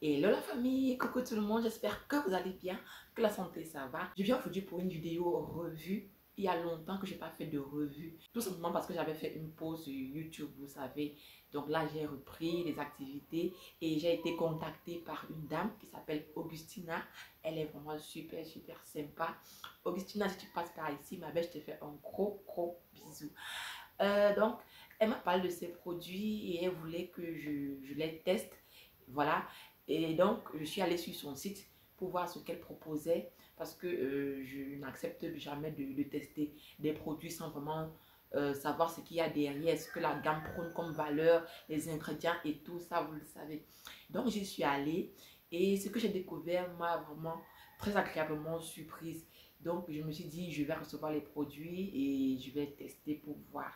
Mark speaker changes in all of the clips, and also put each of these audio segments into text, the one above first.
Speaker 1: Hello la famille, coucou tout le monde, j'espère que vous allez bien, que la santé ça va. Je viens aujourd'hui pour une vidéo revue. Il y a longtemps que je n'ai pas fait de revue, tout simplement parce que j'avais fait une pause sur YouTube, vous savez. Donc là, j'ai repris les activités et j'ai été contactée par une dame qui s'appelle Augustina. Elle est vraiment super, super sympa. Augustina, si tu passes par ici, ma belle, je te fais un gros bisou. Donc, elle m'a parlé de ses produits et elle voulait que je les teste. Voilà. Et donc, je suis allée sur son site pour voir ce qu'elle proposait parce que je n'accepte jamais de tester des produits sans vraiment savoir ce qu'il y a derrière, ce que la gamme prône comme valeur, les ingrédients et tout ça, vous le savez. Donc, j'y suis allée et ce que j'ai découvert m'a vraiment très agréablement surprise. Donc, je me suis dit, je vais recevoir les produits et je vais tester pour voir.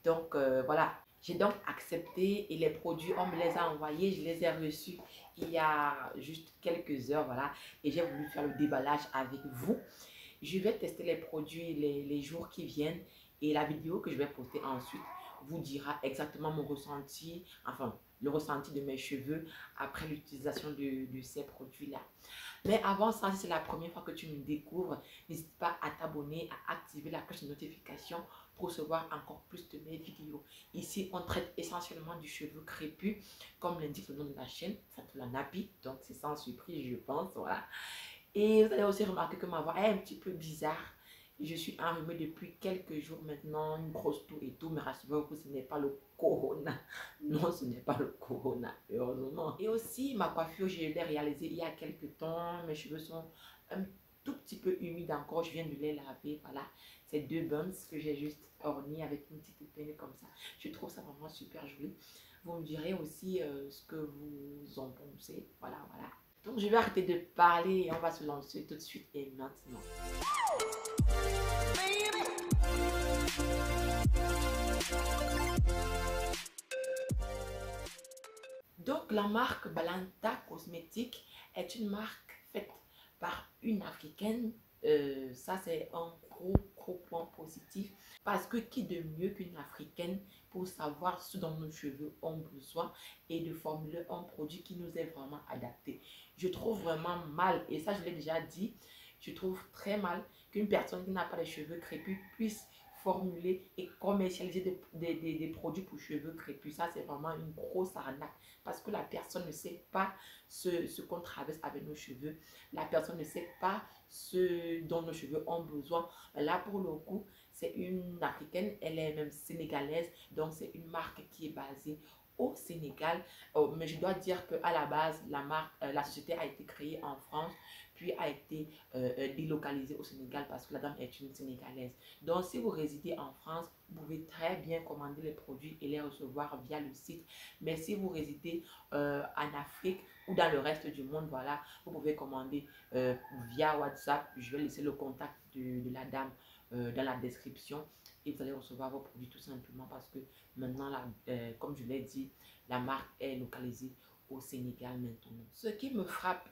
Speaker 1: Donc, voilà. J'ai donc accepté et les produits, on me les a envoyés, je les ai reçus il y a juste quelques heures, voilà. Et j'ai voulu faire le déballage avec vous. Je vais tester les produits les jours qui viennent et la vidéo que je vais poster ensuite vous dira exactement mon ressenti, enfin, le ressenti de mes cheveux après l'utilisation de ces produits-là. Mais avant ça, si c'est la première fois que tu me découvres, n'hésite pas à t'abonner, à activer la cloche de notification pour recevoir encore plus de mes vidéos. Ici, on traite essentiellement du cheveu crépus, comme l'indique le nom de la chaîne, ça te la nappie, donc c'est sans surprise, je pense, voilà. Et vous allez aussi remarquer que ma voix est un petit peu bizarre. Je suis enrhumée depuis quelques jours maintenant, une grosse toux et tout, mais rassurez-vous que ce n'est pas le corona. Non, ce n'est pas le corona, heureusement. Et aussi, ma coiffure, je l'ai réalisée il y a quelques temps. Mes cheveux sont un tout petit peu humides encore. Je viens de les laver, voilà. C'est deux buns que j'ai juste ornis avec une petite épingle comme ça. Je trouve ça vraiment super joli. Vous me direz aussi ce que vous en pensez. Voilà, voilà. Donc, je vais arrêter de parler et on va se lancer tout de suite et maintenant. Donc, la marque Balanta Cosmétique est une marque faite par une Africaine. Ça, c'est un gros point positif. Parce que qui de mieux qu'une Africaine pour savoir ce dont nos cheveux ont besoin et de formuler un produit qui nous est vraiment adapté. Je trouve vraiment mal, et ça je l'ai déjà dit, je trouve très mal qu'une personne qui n'a pas les cheveux crépus puisse formuler et commercialiser des produits pour cheveux crépus. Ça, c'est vraiment une grosse arnaque parce que la personne ne sait pas ce qu'on traverse avec nos cheveux. La personne ne sait pas ce dont nos cheveux ont besoin. Là, pour le coup, c'est une africaine, elle est même sénégalaise, donc c'est une marque qui est basée au Sénégal. Mais je dois dire qu'à la base, la société a été créée en France, puis a été délocalisée au Sénégal parce que la dame est une Sénégalaise. Donc, si vous résidez en France, vous pouvez très bien commander les produits et les recevoir via le site. Mais si vous résidez en Afrique ou dans le reste du monde, voilà, vous pouvez commander via WhatsApp. Je vais laisser le contact de la dame dans la description et vous allez recevoir vos produits tout simplement parce que maintenant, comme je l'ai dit, la marque est localisée au Sénégal maintenant. Ce qui me frappe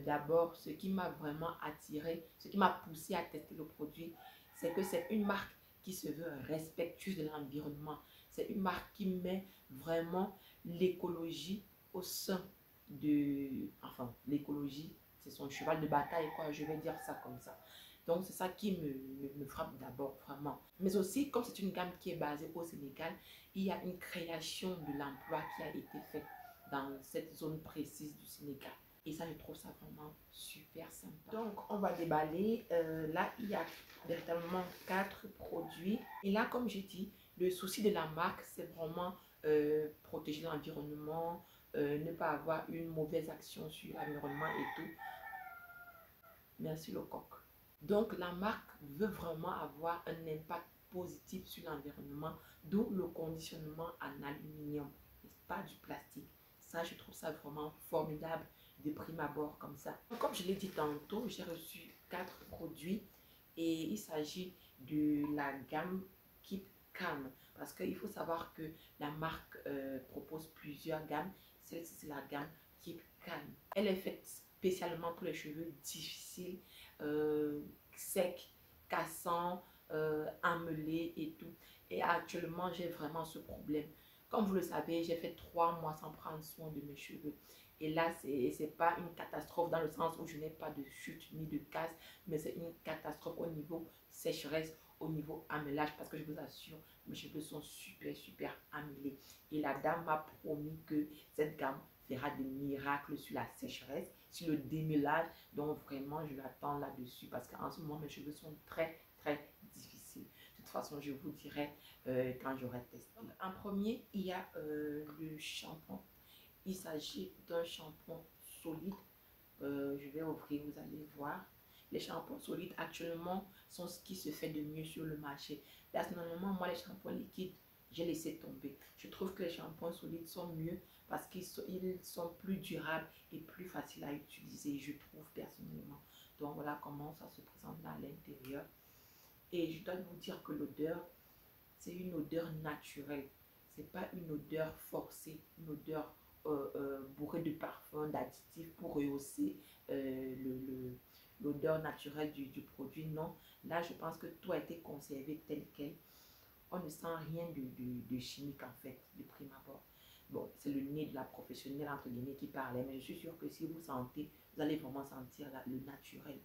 Speaker 1: d'abord, ce qui m'a vraiment attiré, ce qui m'a poussé à tester le produit, c'est que c'est une marque qui se veut respectueuse de l'environnement. C'est une marque qui met vraiment l'écologie au sein de... Enfin, l'écologie, c'est son cheval de bataille, quoi, je vais dire ça comme ça. Donc, c'est ça qui me frappe d'abord, vraiment. Mais aussi, comme c'est une gamme qui est basée au Sénégal, il y a une création de l'emploi qui a été faite dans cette zone précise du Sénégal. Et ça, je trouve ça vraiment super sympa. Donc, on va déballer. Là, il y a véritablement 4 produits. Et là, comme j'ai dit, le souci de la marque, c'est vraiment protéger l'environnement, ne pas avoir une mauvaise action sur l'environnement et tout. Merci le coq. Donc, la marque veut vraiment avoir un impact positif sur l'environnement, d'où le conditionnement en aluminium, et pas du plastique. Ça, je trouve ça vraiment formidable de prime abord comme ça. Comme je l'ai dit tantôt, j'ai reçu 4 produits et il s'agit de la gamme Keep Calm. Parce qu'il faut savoir que la marque propose plusieurs gammes. Celle-ci, c'est la gamme Keep Calm. Elle est faite spécialement pour les cheveux difficiles, secs, cassants, amêlés et tout. Et actuellement, j'ai vraiment ce problème. Comme vous le savez, j'ai fait 3 mois sans prendre soin de mes cheveux. Et là, c'est pas une catastrophe dans le sens où je n'ai pas de chute ni de casse, mais c'est une catastrophe au niveau sécheresse, au niveau amélage, parce que je vous assure, mes cheveux sont super, super amélés. Et la dame m'a promis que cette gamme fera des miracles sur la sécheresse, sur le démêlage. Donc vraiment, je l'attends là-dessus parce qu'en ce moment, mes cheveux sont très, très difficiles. De toute façon, je vous dirai quand j'aurai testé. Donc, en premier, il y a le shampoing. Il s'agit d'un shampoing solide. Je vais ouvrir, vous allez voir. Les shampoings solides actuellement sont ce qui se fait de mieux sur le marché. Personnellement, moi, les shampoings liquides, j'ai laissé tomber. Je trouve que les shampoings solides sont mieux parce qu'ils sont plus durables et plus faciles à utiliser, je trouve personnellement. Donc voilà comment ça se présente là à l'intérieur. Et je dois vous dire que l'odeur, c'est une odeur naturelle. C'est pas une odeur forcée, une odeur bourrée de parfums, d'additifs pour rehausser l'odeur naturelle du produit. Non, là, je pense que tout a été conservé tel quel. On ne sent rien de chimique en fait, de prime abord. Bon, c'est le nez de la professionnelle entre guillemets qui parlait, mais je suis sûre que si vous sentez, vous allez vraiment sentir le naturel.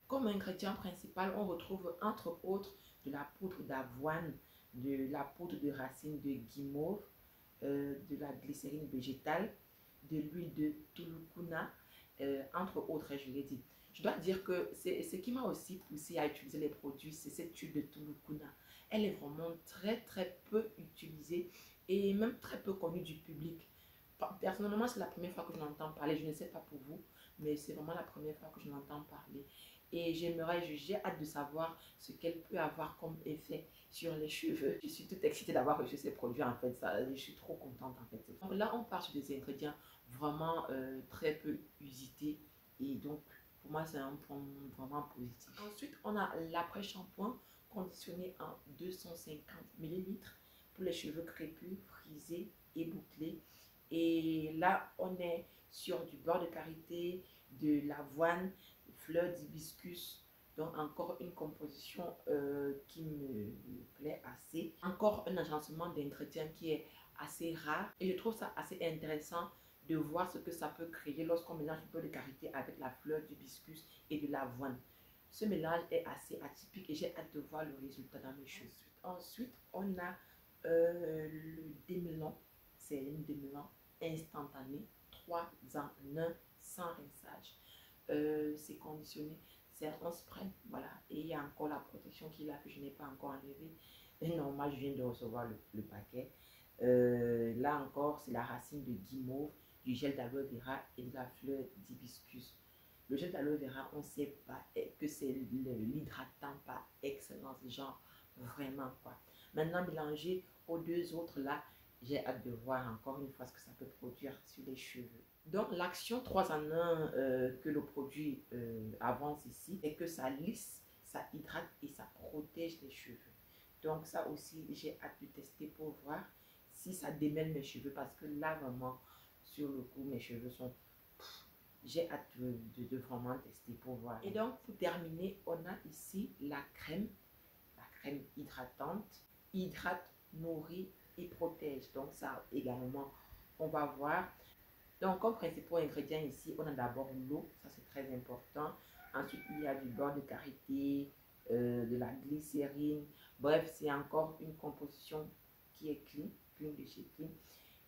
Speaker 1: Comme ingrédient principal, on retrouve entre autres de la poudre d'avoine, de la poudre de racine de guimauve, de la glycérine végétale, de l'huile de tulukuna, entre autres, je l'ai dit. Je dois dire que c'est ce qui m'a aussi poussé à utiliser les produits, c'est cette huile de tulukuna. Elle est vraiment très très peu utilisée et même très peu connue du public. Personnellement, c'est la première fois que je l'entends parler. Je ne sais pas pour vous, mais c'est vraiment la première fois que je l'entends parler. Et j'ai hâte de savoir ce qu'elle peut avoir comme effet sur les cheveux. Je suis toute excitée d'avoir reçu ces produits en fait. Ça, je suis trop contente en fait. Donc là, on part sur des ingrédients vraiment très peu usités. Et donc, pour moi, c'est un point vraiment positif. Ensuite, on a l'après-shampoing conditionné en 250 millilitres pour les cheveux crépus, frisés et bouclés. Et là, on est sur du beurre de karité, de l'avoine, fleurs d'hibiscus. Donc encore une composition qui me plaît assez. Encore un agencement d'ingrédients qui est assez rare. Et je trouve ça assez intéressant de voir ce que ça peut créer lorsqu'on mélange du beurre de karité avec la fleur d'hibiscus et de l'avoine. Ce mélange est assez atypique et j'ai hâte de voir le résultat dans mes cheveux. Ensuite, on a le démêlant. C'est une démêlant instantané, 3 en 1 sans rinçage. C'est conditionné, c'est un spray, voilà. Et il y a encore la protection qui est là que je n'ai pas encore enlevée. Et normal, je viens de recevoir le paquet. Là encore, c'est la racine de guimauve, du gel d'aloe vera et de la fleur d'hibiscus. Le gel d'aloe vera, on ne sait pas que c'est l'hydratant par excellence, genre vraiment quoi. Maintenant, mélangé aux deux autres là, j'ai hâte de voir encore une fois ce que ça peut produire sur les cheveux. Donc, l'action 3 en 1 que le produit avance ici, c'est que ça lisse, ça hydrate et ça protège les cheveux. Donc, ça aussi, j'ai hâte de tester pour voir si ça démêle mes cheveux parce que là, vraiment, sur le coup, mes cheveux sont... J'ai hâte de vraiment tester pour voir. Et donc, pour terminer, on a ici la crème hydratante, hydrate, nourrit et protège. Donc ça également, on va voir. Donc comme principaux ingrédients ici, on a d'abord l'eau, ça c'est très important. Ensuite, il y a du beurre de karité, de la glycérine. Bref, c'est encore une composition qui est clean de chez Clean.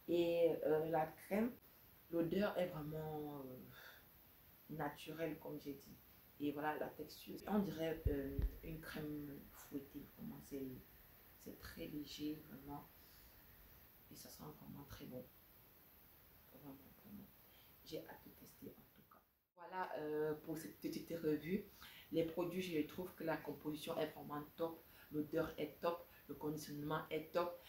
Speaker 1: Et la crème, l'odeur est vraiment naturelle comme j'ai dit. Et voilà la texture. On dirait une crème fouettée. Vraiment, c'est très léger, vraiment. Et ça sent vraiment très bon. Vraiment, vraiment. J'ai hâte de tester en tout cas. Voilà pour cette petite revue. Les produits, je trouve que la composition est vraiment top. L'odeur est top. Le conditionnement est top.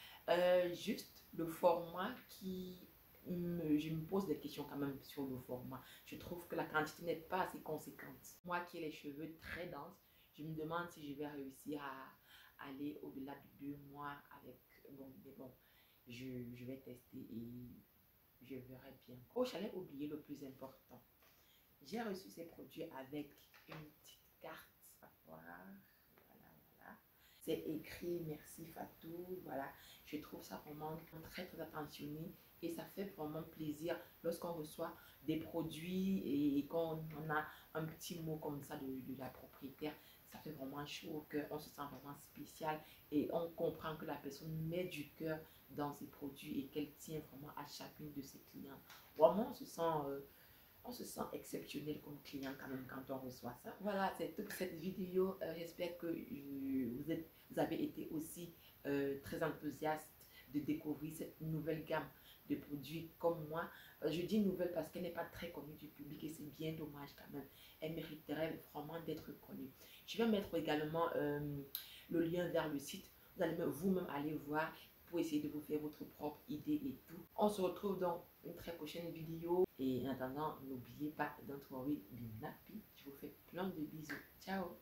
Speaker 1: Juste le format qui... je me pose des questions quand même sur le format. Je trouve que la quantité n'est pas assez conséquente. Moi qui ai les cheveux très denses, je me demande si je vais réussir à aller au-delà de 2 mois avec... Bon, mais bon, je vais tester et je verrai bien. Oh, j'allais oublier le plus important. J'ai reçu ces produits avec une petite carte. Voilà, voilà, voilà. C'est écrit merci Fatou. Voilà. Je trouve ça vraiment très très attentionné et ça fait vraiment plaisir lorsqu'on reçoit des produits et qu'on a un petit mot comme ça de la propriétaire. Ça fait vraiment chaud au cœur, on se sent vraiment spécial et on comprend que la personne met du cœur dans ses produits et qu'elle tient vraiment à chacune de ses clients. Vraiment, on se sent exceptionnel comme client quand même quand on reçoit ça. Voilà, c'est toute cette vidéo. J'espère que vous avez été aussi très enthousiaste de découvrir cette nouvelle gamme de produits comme moi. Je dis nouvelle parce qu'elle n'est pas très connue du public et c'est bien dommage quand même. Elle mériterait vraiment d'être connue. Je vais mettre également le lien vers le site. Vous allez vous-même aller voir pour essayer de vous faire votre propre idée et tout. On se retrouve dans une très prochaine vidéo. Et en attendant, n'oubliez pas, don't worry, be happy. Je vous fais plein de bisous. Ciao!